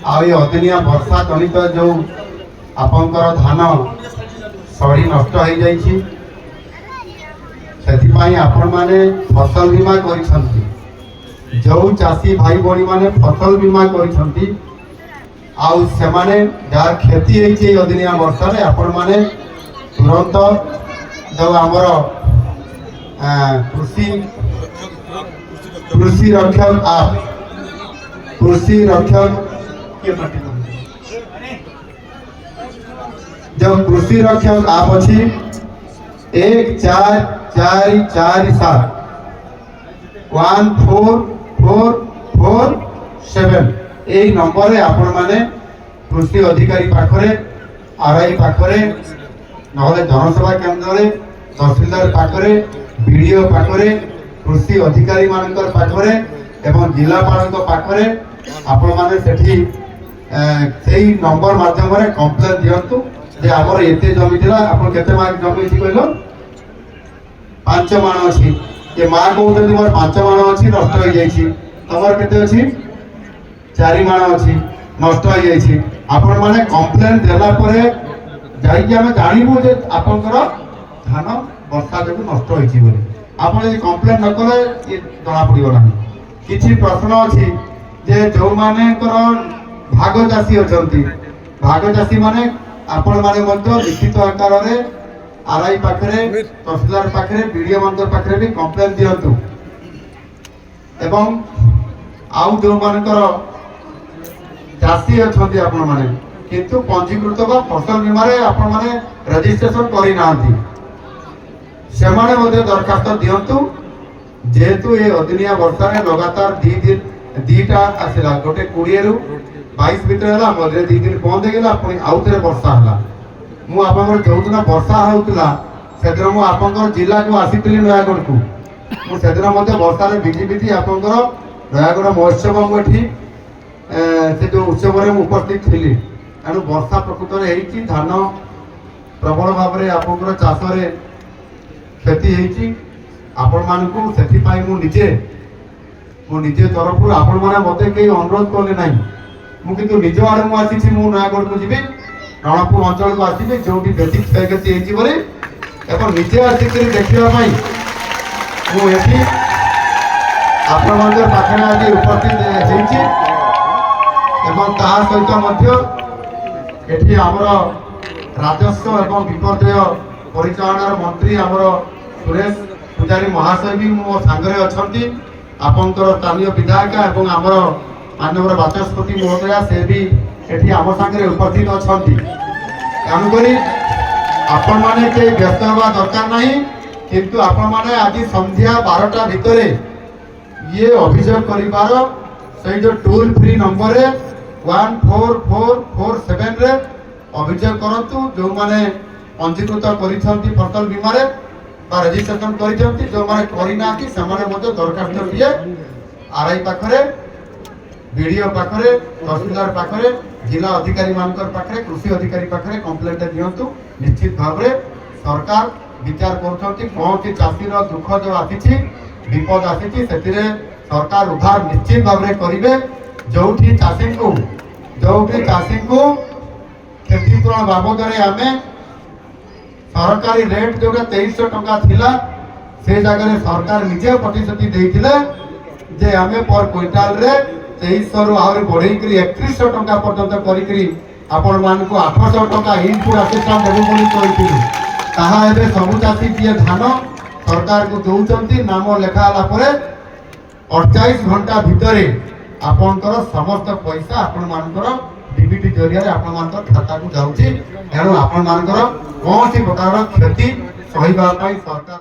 अदिनिया वर्षा जनित जो आपंकर धान सड़ी नष्ट हो जाइए से आपण मैंने फसल बीमा कर जो चाषी भाई भौणी मैंने फसल बीमा कर जार क्षति होती अदिनिया वर्षा रे आपण मैंने तुरंत जो आमर कृषि रक्षक आप कृषि रक्षक जब कृषि रक्षक आप अच्छी 1447 यही नंबर रे आपण माने कृषि अधिकारी पाखरे आरआई पाखरे नहले जनसेवा केंद्र रे तहसीलदार पाखरे बीडीओ पाखरे कृषि अधिकारी मानकर पाखरे एवं जिलापाल पाखरे आपण माने सेठी सेही नंबर माध्यम रे कंप्लेन दियंतु जे हमर एते जमी थिला आपण केते मार्क जमी छी कहलो 5 माण अछि ए मा कहउते मोर 5 माण अछि नष्ट हो जाई छी तमर केते अछि 4 माण अछि नष्ट हो जाई छी आपण माने कंप्लेन देला परे जाई कि हमें जानिबो जे आपनकर धान वर्षा जको नष्ट होई छी बोली आपण जे कंप्लेन न करे ये जणा पड़ियो नाही किछि प्रश्न अछि जे जो माने कर भाग चाषी अछंती भाग चाषी माने आपण माने मध्य लिखित आकार रे आरआई पाखरे तहसीलदार पाखरे बीडीओ मंत्र पाखरे भी कंप्लेन दियंतु एवं आउ जो मानकर चाषी अछंती आपण माने किंतु पंजीकृत बा फसल बीमा रे आपण माने रजिस्ट्रेशन करि नांती से माने मध्य दरखास्त दियंतु जेहेतु ए अदिनिया वर्षा रे लगातार दीटा आसिला गोटे 20 रु 22 भीतर हला मधे 2 दिन बंद हे गेला पुनी आउ थरे वर्षा हला मु आपनकर जोतना वर्षा होउतला सेदर मु आपनकर जिल्ला को आसीतली नयागढ़ को मु सेदर मधे वर्षा रे बिजी बिजी आपनकर नयागढ़ महोत्सव मु एठी से जो उत्सव रे मु उपस्थित थिली एनु वर्षा प्रकृत रे हेची धान प्रबल भाव रे आपनकर चाष रे क्षति हेची आपण मानकु सेठी पाई मु निजे तरफ आपण माने मते के अनुरोध करले नाही मु किंतु निज आड़ मु आसी मु नयागढ़ को जीवी रणपुर अंचल को आसबि जो बेसिक क्षयक्षति होती बोले एवं निजे आसिक देखा मु एटी आपण पाखे आज उपस्थित होती सहित एटी आमर राजस्व एवं विपर्यय परिचालन मंत्री आमर सुरेश पूजारी महाशय भी मो सांगरे अच्छा आपंकर स्थानीय विधायक एवं आमर मानव बाचस्पति महोदया से भी एठी आम सांगे उपस्थित अच्छा तेणुक आपण मैंने के व्यस्त हवा दरकार नहीं किंतु आपण मैंने आज संध्या 12टा भितर ये अभियोग करिवार से जो टोल फ्री नंबर 14447 रे अभियोग करंतु जो माने पंजीकृत करिसंती फसल बीमा रे बा रजिस्ट्रेशन करिसंती जो माने करिना कि समाने मते दरखास्त दिए आरआई पाखरे बीडीओ पाखरे तहसीलदार पाखरे जिला अधिकारी मानकर पाखरे कृषि अधिकारी पाखरे कंप्लेंट दियंतु निश्चित भाव रे सरकार विचार करछंती कौन चाषी रो दुख जो आसी विपद आसी सेतिरे सरकार उद्धार निश्चित भाव रे करिवे जोठी चाषी को क्षतिपूरण बाबद रे आमे सरकारी रेट जो 2300 टंका थिला से जगह सरकार निजे प्रतिश्रुति देइथिले जे आमे पर क्विंटाल रे 2300 रु आउरी बढ़ई 3100 टंका पर्यंत करी आपण मान को 800 टंका इनपुट असिस्टेंट देबो बोली कहिथिलु ताहा एबे सबु चासी दिए धान सरकार को दउचंती नाम लेखाला परे 48 घंटा भितरे आपनकर समस्त पैसा आपण मानकर डीबीटी जरिया रे आपण मानकर खाता को जाउची एनु आपण मानकर कोनसी प्रकार क्षति सहिबा पई सरकार